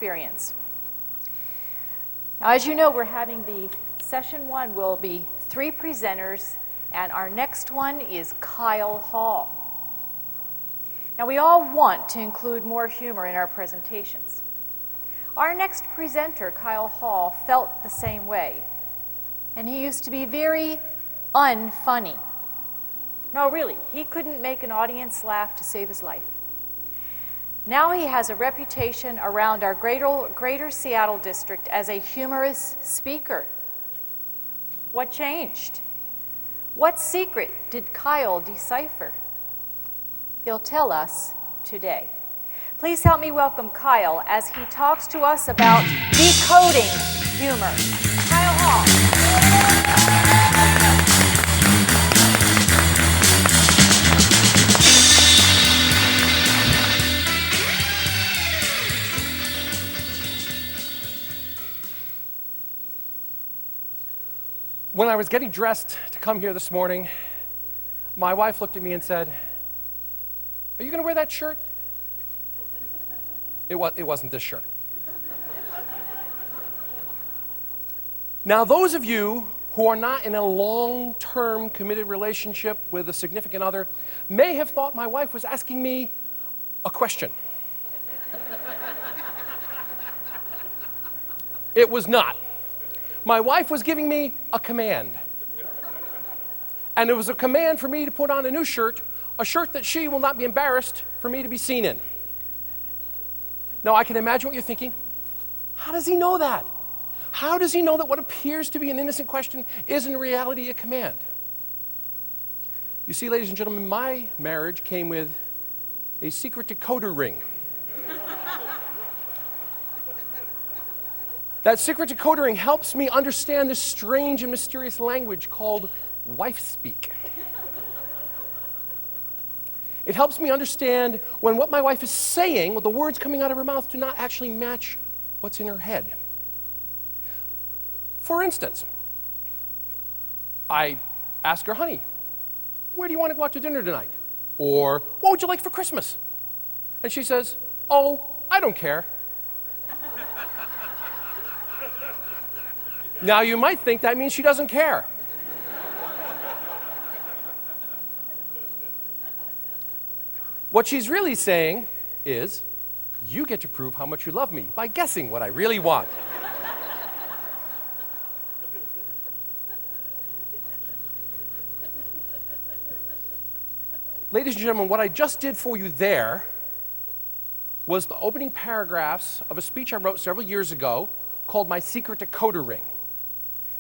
experience. Now, as you know, we're having the session one will be 3 presenters, and our next one is Kyle Hall. Now, we all want to include more humor in our presentations. Our next presenter, Kyle Hall, felt the same way, and he used to be very unfunny. No, really, he couldn't make an audience laugh to save his life. Now he has a reputation around our greater Seattle district as a humorous speaker. What changed? What secret did Kyle decipher? He'll tell us today. Please help me welcome Kyle as he talks to us about decoding humor. Kyle Hall. When I was getting dressed to come here this morning, my wife looked at me and said, "Are you going to wear that shirt?" It wasn't this shirt. Now, those of you who are not in a long-term committed relationship with a significant other may have thought my wife was asking me a question. It was not. My wife was giving me a command. And it was a command for me to put on a new shirt, a shirt that she will not be embarrassed for me to be seen in. Now, I can imagine what you're thinking. How does he know that? How does he know that what appears to be an innocent question is in reality a command? You see, ladies and gentlemen, my marriage came with a secret decoder ring. That secret decoder ring helps me understand this strange and mysterious language called wife speak. It helps me understand when what my wife is saying, when the words coming out of her mouth do not actually match what's in her head. For instance, I ask her, "Honey, where do you want to go out to dinner tonight?" Or, "What would you like for Christmas?" And she says, "Oh, I don't care." Now, you might think that means she doesn't care. What she's really saying is, you get to prove how much you love me by guessing what I really want. Ladies and gentlemen, what I just did for you there was the opening paragraphs of a speech I wrote several years ago called My Secret Decoder Ring.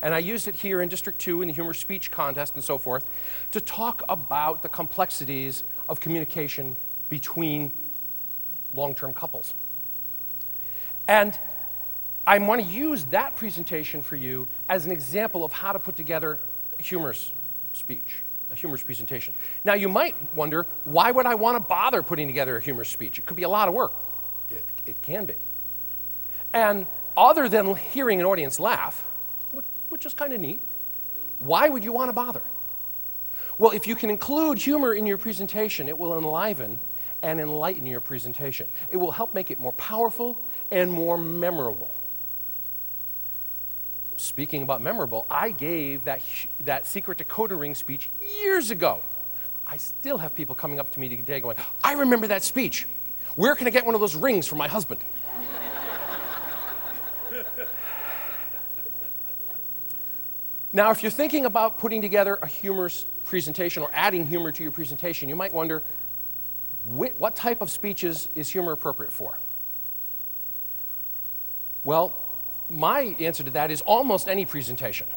And I used it here in District 2 in the Humor Speech Contest and so forth to talk about the complexities of communication between long-term couples. And I want to use that presentation for you as an example of how to put together a humorous speech, a humorous presentation. Now, you might wonder, why would I want to bother putting together a humorous speech? It could be a lot of work. It can be. And other than hearing an audience laugh, which is kind of neat, why would you want to bother? Well, if you can include humor in your presentation, it will enliven and enlighten your presentation. It will help make it more powerful and more memorable. Speaking about memorable, I gave that secret decoder ring speech years ago. I still have people coming up to me today going, "I remember that speech. Where can I get one of those rings for my husband?" Now, if you're thinking about putting together a humorous presentation or adding humor to your presentation, you might wonder, what type of speeches is humor appropriate for? Well, my answer to that is almost any presentation.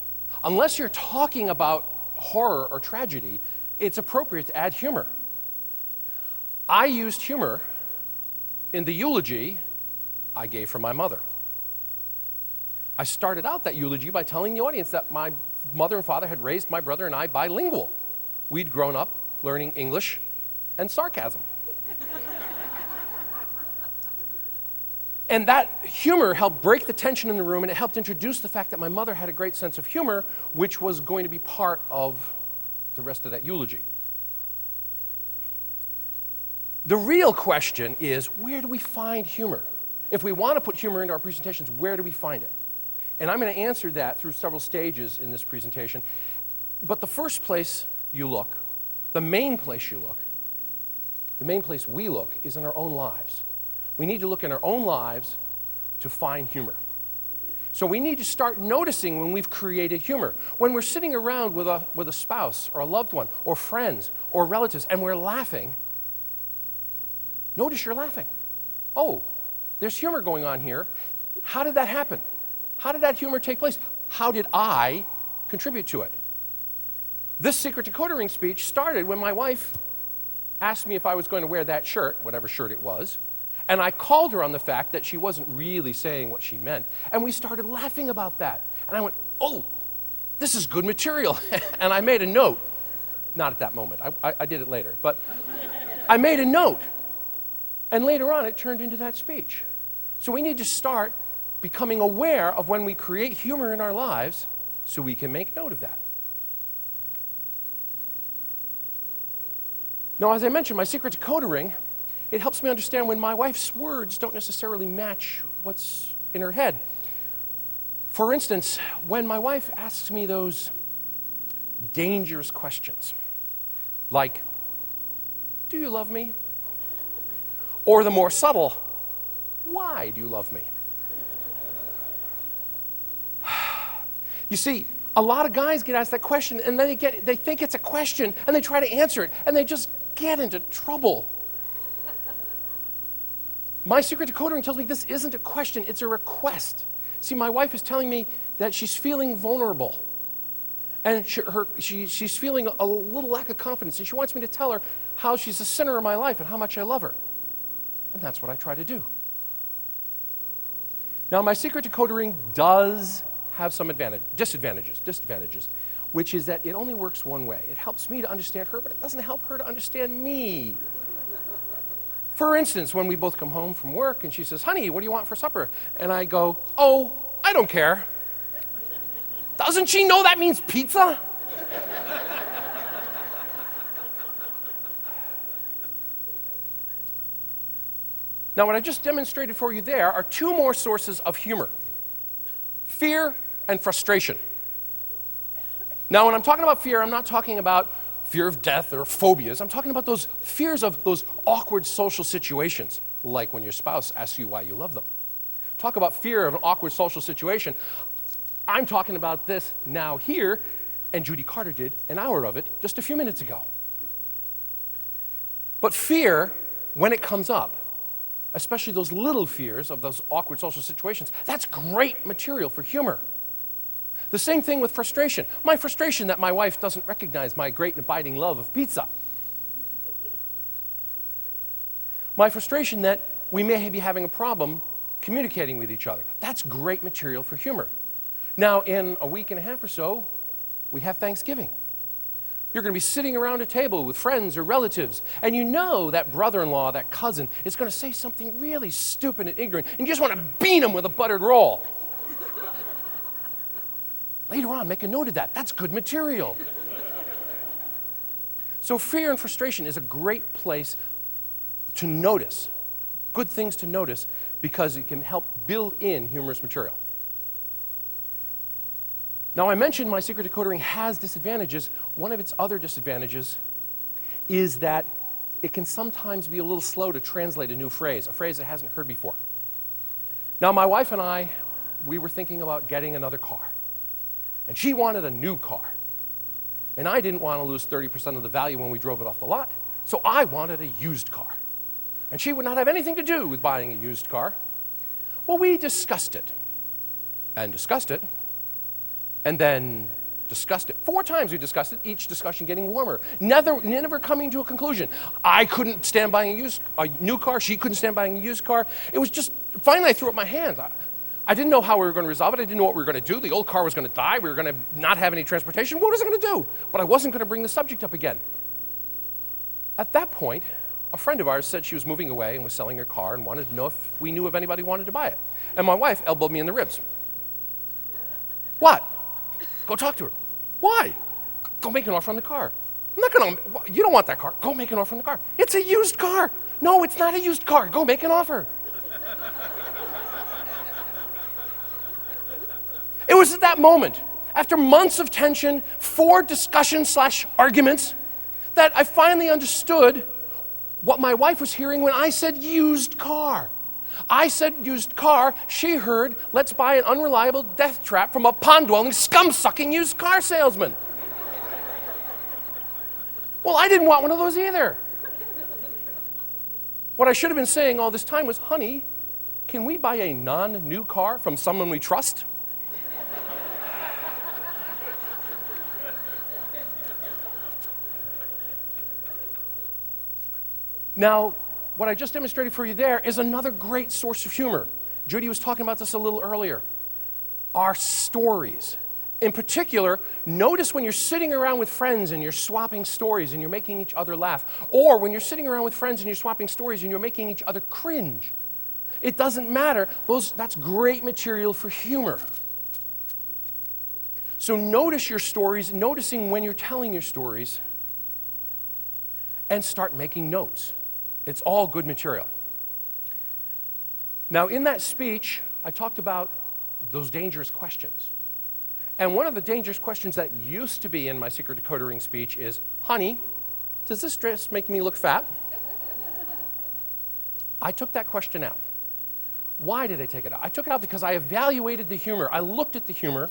Unless you're talking about horror or tragedy, it's appropriate to add humor. I used humor in the eulogy I gave for my mother. I started out that eulogy by telling the audience that my mother and father had raised my brother and I bilingual. We'd grown up learning English and sarcasm. And that humor helped break the tension in the room, and it helped introduce the fact that my mother had a great sense of humor, which was going to be part of the rest of that eulogy. The real question is, where do we find humor? If we want to put humor into our presentations, where do we find it? And I'm going to answer that through several stages in this presentation. But the first place you look, the main place you look, the main place we look is in our own lives. We need to look in our own lives to find humor. So we need to start noticing when we've created humor. When we're sitting around with a spouse or a loved one or friends or relatives and we're laughing, notice you're laughing. Oh, there's humor going on here. How did that happen? How did that humor take place? How did I contribute to it? This Secret Decoder Ring speech started when my wife asked me if I was going to wear that shirt, whatever shirt it was, and I called her on the fact that she wasn't really saying what she meant, and we started laughing about that. And I went, oh, this is good material. And I made a note. Not at that moment. I did it later. But I made a note. And later on, it turned into that speech. So we need to start becoming aware of when we create humor in our lives so we can make note of that. Now, as I mentioned, my Secret Decoder Ring, it helps me understand when my wife's words don't necessarily match what's in her head. For instance, when my wife asks me those dangerous questions, like, do you love me? Or the more subtle, why do you love me? You see, a lot of guys get asked that question, and then they think it's a question, and they try to answer it, and they just get into trouble. My Secret Decoder Ring tells me this isn't a question, it's a request. See, my wife is telling me that she's feeling vulnerable, and she's feeling a little lack of confidence, and she wants me to tell her how she's the center of my life and how much I love her. And that's what I try to do. Now, my Secret Decoder Ring does have some disadvantages, which is that it only works one way. It helps me to understand her, but it doesn't help her to understand me. For instance, when we both come home from work and she says, honey, what do you want for supper? And I go, oh, I don't care. Doesn't she know that means pizza? Now, what I just demonstrated for you there are two more sources of humor: fear and frustration. Now, when I'm talking about fear, I'm not talking about fear of death or phobias. I'm talking about those fears of those awkward social situations, like when your spouse asks you why you love them. Talk about fear of an awkward social situation. I'm talking about this now here, and Judy Carter did an hour of it just a few minutes ago. But fear, when it comes up, especially those little fears of those awkward social situations, that's great material for humor. The same thing with frustration. My frustration that my wife doesn't recognize my great and abiding love of pizza. My frustration that we may be having a problem communicating with each other. That's great material for humor. Now, in a week and a half or so, we have Thanksgiving. You're going to be sitting around a table with friends or relatives, and you know that brother-in-law, that cousin, is going to say something really stupid and ignorant, and you just want to beat him with a buttered roll. Later on, make a note of that. That's good material. So fear and frustration is a great place to notice, good things to notice, because it can help build in humorous material. Now, I mentioned my Secret Decoder Ring has disadvantages. One of its other disadvantages is that it can sometimes be a little slow to translate a new phrase, a phrase it hasn't heard before. Now, my wife and I, we were thinking about getting another car. And she wanted a new car. And I didn't want to lose 30% of the value when we drove it off the lot, so I wanted a used car. And she would not have anything to do with buying a used car. Well, we discussed it, and then discussed it. 4 times we discussed it, each discussion getting warmer, never coming to a conclusion. I couldn't stand buying a new car, she couldn't stand buying a used car. It was just, finally I threw up my hands. I didn't know how we were going to resolve it. I didn't know what we were going to do. The old car was going to die. We were going to not have any transportation. What was I going to do? But I wasn't going to bring the subject up again. At that point, a friend of ours said she was moving away and was selling her car and wanted to know if we knew if anybody wanted to buy it. And my wife elbowed me in the ribs. What? Go talk to her. Why? Go make an offer on the car. I'm not going to, you don't want that car. Go make an offer on the car. It's a used car. No, it's not a used car. Go make an offer. was at that moment, after months of tension, 4 discussion/arguments, that I finally understood what my wife was hearing when I said used car. I said used car, she heard, let's buy an unreliable death trap from a pond-dwelling, scum-sucking used car salesman. Well, I didn't want one of those either. What I should have been saying all this time was, honey, can we buy a non-new car from someone we trust? Now, what I just demonstrated for you there is another great source of humor. Judy was talking about this a little earlier. Our stories. In particular, notice when you're sitting around with friends and you're swapping stories and you're making each other laugh, or when you're sitting around with friends and you're swapping stories and you're making each other cringe. It doesn't matter. That's great material for humor. So notice your stories, noticing when you're telling your stories, and start making notes. It's all good material. Now, in that speech, I talked about those dangerous questions. And one of the dangerous questions that used to be in my Secret Decoder Ring speech is, honey, does this dress make me look fat? I took that question out. Why did I take it out? I took it out because I evaluated the humor. I looked at the humor,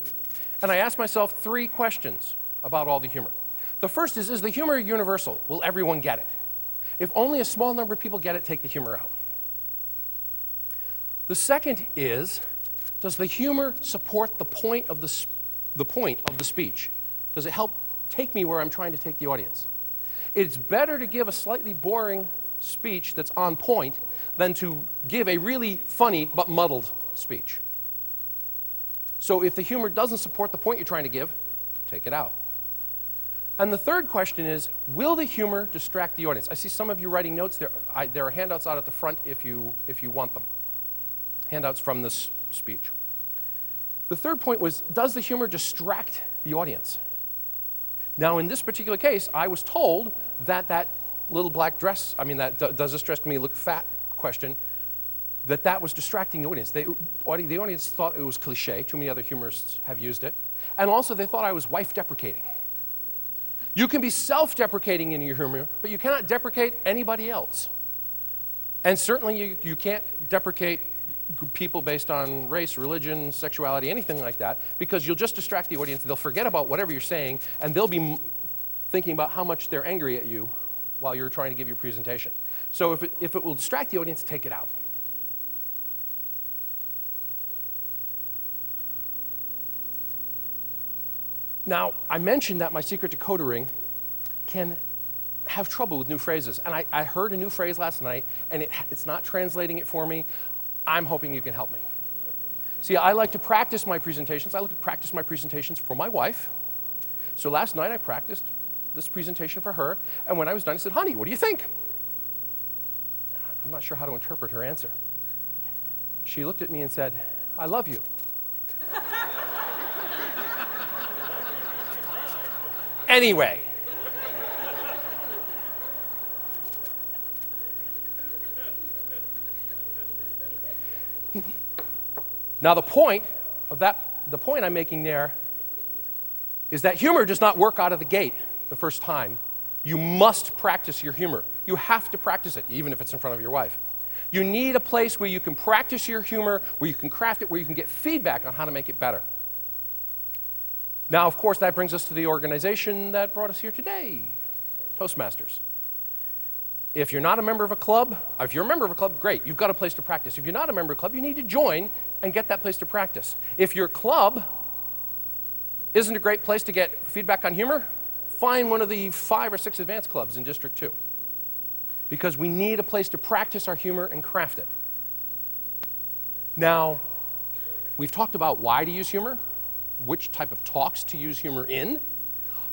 and I asked myself 3 questions about all the humor. The first is the humor universal? Will everyone get it? If only a small number of people get it, take the humor out. The second is, does the humor support the point of the speech? Does it help take me where I'm trying to take the audience? It's better to give a slightly boring speech that's on point than to give a really funny but muddled speech. So if the humor doesn't support the point you're trying to give, take it out. And the third question is, will the humor distract the audience? I see some of you writing notes. There are handouts out at the front if you want them. Handouts from this speech. The third point was, does the humor distract the audience? Now, in this particular case, I was told that little black dress, does this dress make me look fat question, that was distracting the audience. The audience thought it was cliche. Too many other humorists have used it. And also, they thought I was wife-deprecating. You can be self-deprecating in your humor, but you cannot deprecate anybody else. And certainly you can't deprecate people based on race, religion, sexuality, anything like that, because you'll just distract the audience. They'll forget about whatever you're saying, and they'll be thinking about how much they're angry at you while you're trying to give your presentation. So if it will distract the audience, take it out. Now, I mentioned that my Secret Decoder Ring can have trouble with new phrases. And I heard a new phrase last night, and it's not translating it for me. I'm hoping you can help me. See, I like to practice my presentations. I like to practice my presentations for my wife. So last night I practiced this presentation for her, and when I was done, I said, honey, what do you think? I'm not sure how to interpret her answer. She looked at me and said, I love you. Anyway. Now the point I'm making there is that humor does not work out of the gate the first time. You must practice your humor. You have to practice it, even if it's in front of your wife. You need a place where you can practice your humor, where you can craft it, where you can get feedback on how to make it better. Now, of course, that brings us to the organization that brought us here today, Toastmasters. If you're not a member of a club, if you're a member of a club, great, you've got a place to practice. If you're not a member of a club, you need to join and get that place to practice. If your club isn't a great place to get feedback on humor, find one of the 5 or 6 advanced clubs in District 2. Because we need a place to practice our humor and craft it. Now, we've talked about why to use humor, which type of talks to use humor in,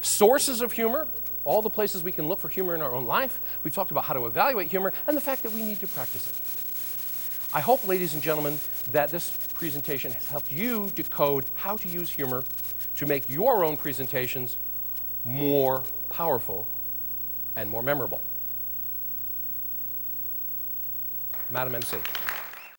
sources of humor, all the places we can look for humor in our own life. We've talked about how to evaluate humor, and the fact that we need to practice it. I hope, ladies and gentlemen, that this presentation has helped you decode how to use humor to make your own presentations more powerful and more memorable. Madam MC.